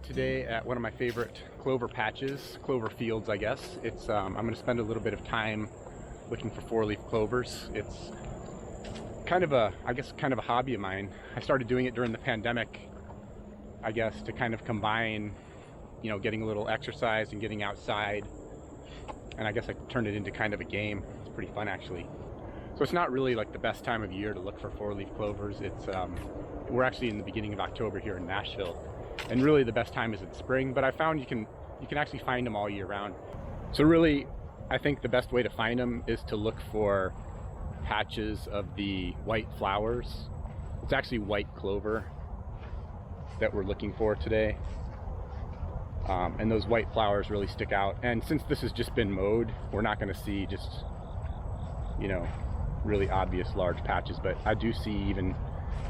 out today at one of my favorite clover patches, clover fields, I guess. It's I'm going to spend a little bit of time looking for four-leaf clovers. It's kind of a, I guess, kind of a hobby of mine. I started doing it during the pandemic, I guess, to kind of combine, you know, getting a little exercise and getting outside. And I guess I turned it into kind of a game. It's pretty fun, actually. So it's not really like the best time of year to look for four-leaf clovers. It's we're actually in the beginning of October here in Nashville, and really the best time is in spring. But I found you can actually find them all year round. So really, I think the best way to find them is to look for patches of the white flowers. It's actually white clover that we're looking for today, and those white flowers really stick out. And since this has just been mowed, we're not going to see just, you know, really obvious large patches, but I do see even,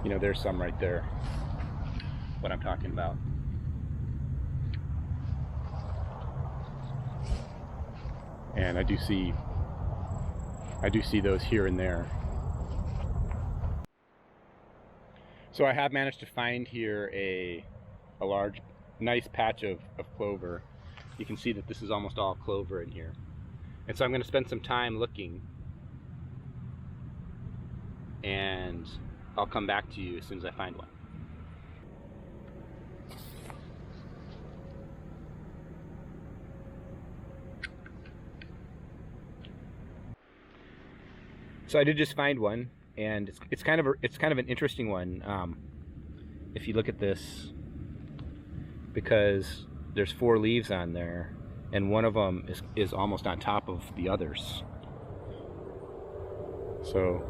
you know, there's some right there, what I'm talking about. And I do see those here and there. So I have managed to find here a large, nice patch of clover. You can see that this is almost all clover in here. And so I'm going to spend some time looking, and I'll come back to you as soon as I find one. So I did just find one, and it's kind of an interesting one. If you look at this, because there's 4 leaves on there, and one of them is almost on top of the others. So,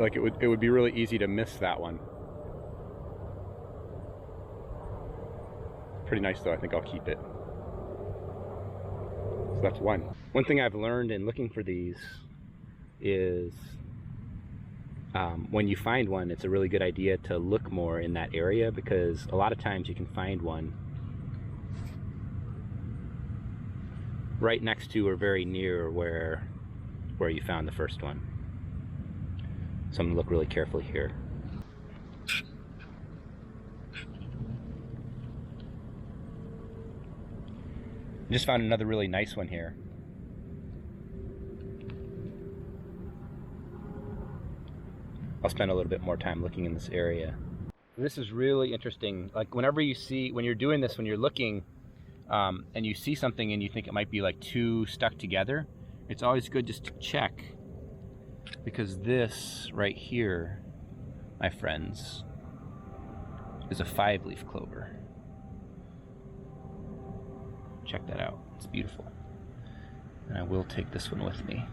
like, it would be really easy to miss that one. Pretty nice though. I think I'll keep it. So that's one. One thing I've learned in looking for these is when you find one, it's a really good idea to look more in that area, because a lot of times you can find one right next to or very near where you found the first one. So I'm going to look really carefully here. I just found another really nice one here. I'll spend a little bit more time looking in this area. This is really interesting. Like, whenever you see, when you're doing this, when you're looking and you see something and you think it might be like 2 stuck together, it's always good just to check, because this right here, my friends, is a 5-leaf clover. Check that out. It's beautiful. And I will take this one with me.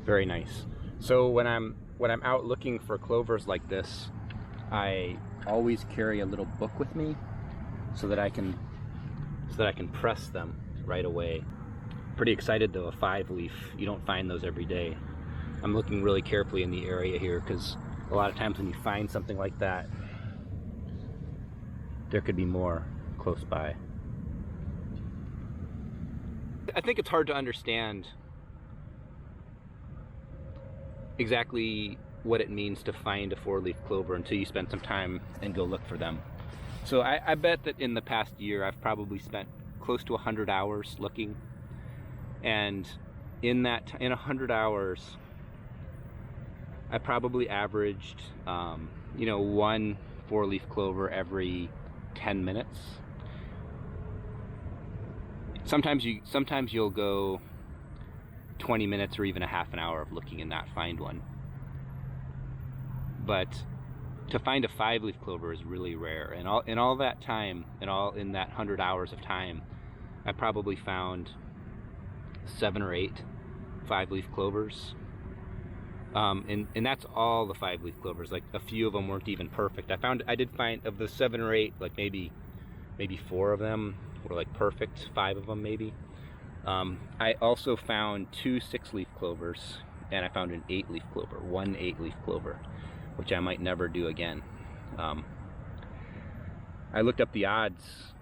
Very nice. So when I'm out looking for clovers like this, I always carry a little book with me so that I can press them right away. Pretty excited though, a 5-leaf. You don't find those every day. I'm looking really carefully in the area here, because a lot of times when you find something like that, there could be more close by. I think it's hard to understand exactly what it means to find a 4-leaf clover until you spend some time and go look for them. So I bet that in the past year I've probably spent close to 100 hours looking, and in 100 hours I probably averaged you know, 1 4-leaf clover every 10 minutes. Sometimes you'll go 20 minutes or even a half an hour of looking and not find one. But to find a 5-leaf clover is really rare. And in all that time, in that 100 hours of time, I probably found 7 or 8 5-leaf clovers. And that's all the 5-leaf clovers. Like, a few of them weren't even perfect. I did find, of the 7 or 8, like maybe 4 of them were like perfect, 5 of them maybe. I also found 2 6-leaf clovers and I found an 8-leaf clover, one 8-leaf clover, which I might never do again. I looked up the odds.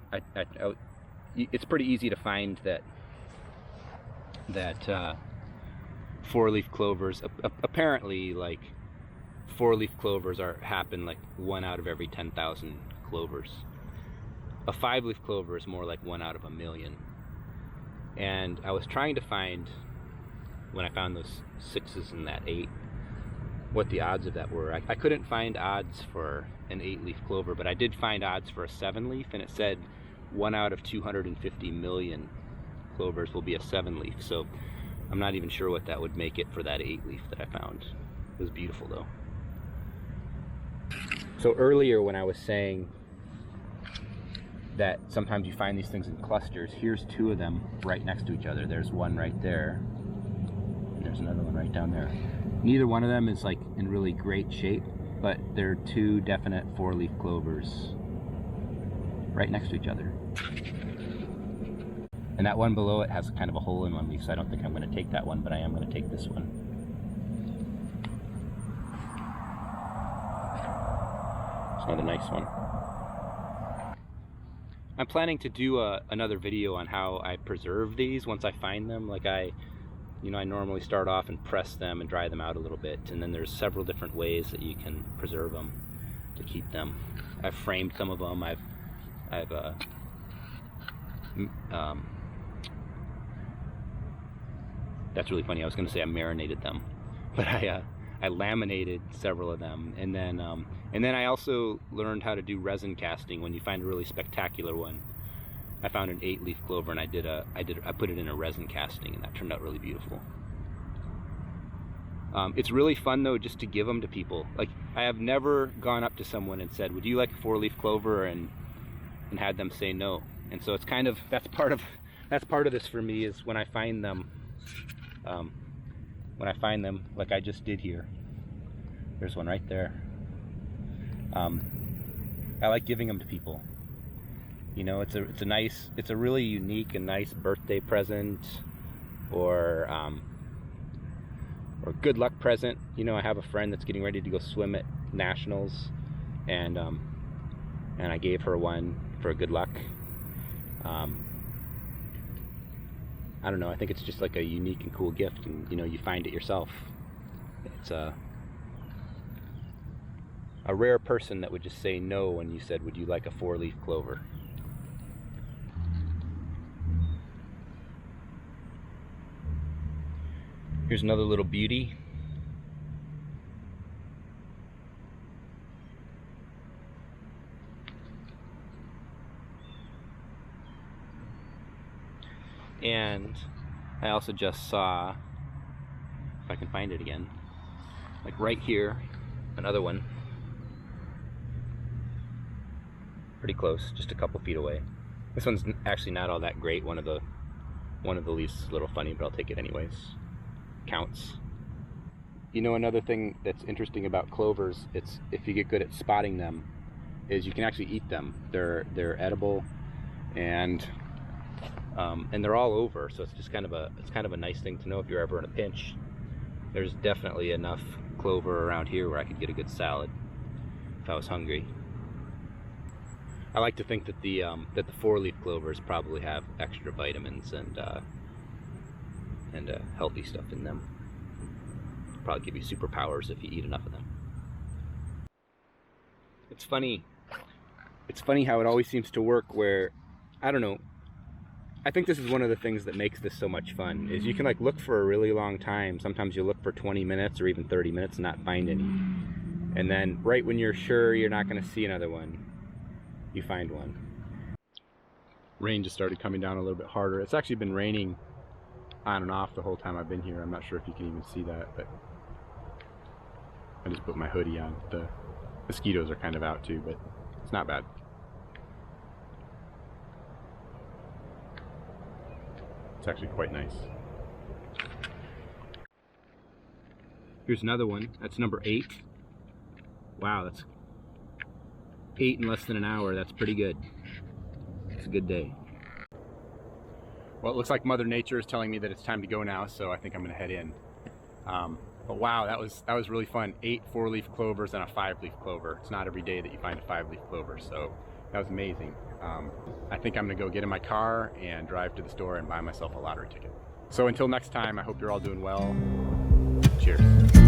It's pretty easy to find that 4-leaf clovers, apparently, like 4-leaf clovers happen like 1 out of every 10,000 clovers. A 5-leaf clover is more like 1 out of a million. And I was trying to find, when I found those 6s and that 8, what the odds of that were. I couldn't find odds for an 8-leaf clover, but I did find odds for a 7-leaf, and it said 1 out of 250 million clovers will be a 7-leaf. So I'm not even sure what that would make it for that 8-leaf that I found. It was beautiful though. So earlier when I was saying that sometimes you find these things in clusters, here's 2 of them right next to each other. There's one right there, and there's another one right down there. Neither one of them is like in really great shape, but they're 2 definite 4-leaf clovers right next to each other. And that one below it has kind of a hole in one leaf, so I don't think I'm going to take that one, but I am going to take this one. It's another nice one. I'm planning to do another video on how I preserve these once I find them. Like I normally start off and press them and dry them out a little bit, and then there's several different ways that you can preserve them to keep them. I've framed some of them. That's really funny. I was going to say I marinated them, but I laminated several of them, and then I also learned how to do resin casting. When you find a really spectacular one, I found an 8-leaf clover, and I put it in a resin casting, and that turned out really beautiful. It's really fun though, just to give them to people. Like, I have never gone up to someone and said, "Would you like a 4-leaf clover?" and had them say no. And so it's kind of, that's part of this for me, is when I find them, like I just did here. There's one right there. I like giving them to people. You know, it's a really unique and nice birthday present, or good luck present. You know, I have a friend that's getting ready to go swim at Nationals, and I gave her one for good luck. I don't know, I think it's just like a unique and cool gift, and you know, you find it yourself. It's a rare person that would just say no when you said, "Would you like a 4-leaf clover?" Here's another little beauty. And I also just saw, if I can find it again, like right here, another one. Pretty close, just a couple feet away. This one's actually not all that great. One of the leaves is a little funny, but I'll take it anyways. Counts. You know, another thing that's interesting about clovers, it's if you get good at spotting them, is you can actually eat them. They're edible, and they're all over. So it's just kind of a nice thing to know if you're ever in a pinch. There's definitely enough clover around here where I could get a good salad if I was hungry. I like to think that the 4-leaf clovers probably have extra vitamins and healthy stuff in them. Probably give you superpowers if you eat enough of them. It's funny how it always seems to work where, I don't know, I think this is one of the things that makes this so much fun, is you can like look for a really long time. Sometimes you look for 20 minutes or even 30 minutes and not find any. And then right when you're sure you're not going to see another one, you find one. Rain just started coming down a little bit harder. It's actually been raining on and off the whole time I've been here. I'm not sure if you can even see that, but I just put my hoodie on. The mosquitoes are kind of out too, but it's not bad. It's actually quite nice. Here's another one. That's number 8. Wow, that's 8 in less than an hour. That's pretty good. It's a good day. Well, it looks like Mother Nature is telling me that it's time to go now, so I think I'm going to head in. But wow, that was really fun. 8 4-leaf clovers and a 5-leaf clover. It's not every day that you find a 5-leaf clover, so that was amazing. I think I'm gonna go get in my car and drive to the store and buy myself a lottery ticket. So until next time, I hope you're all doing well. Cheers.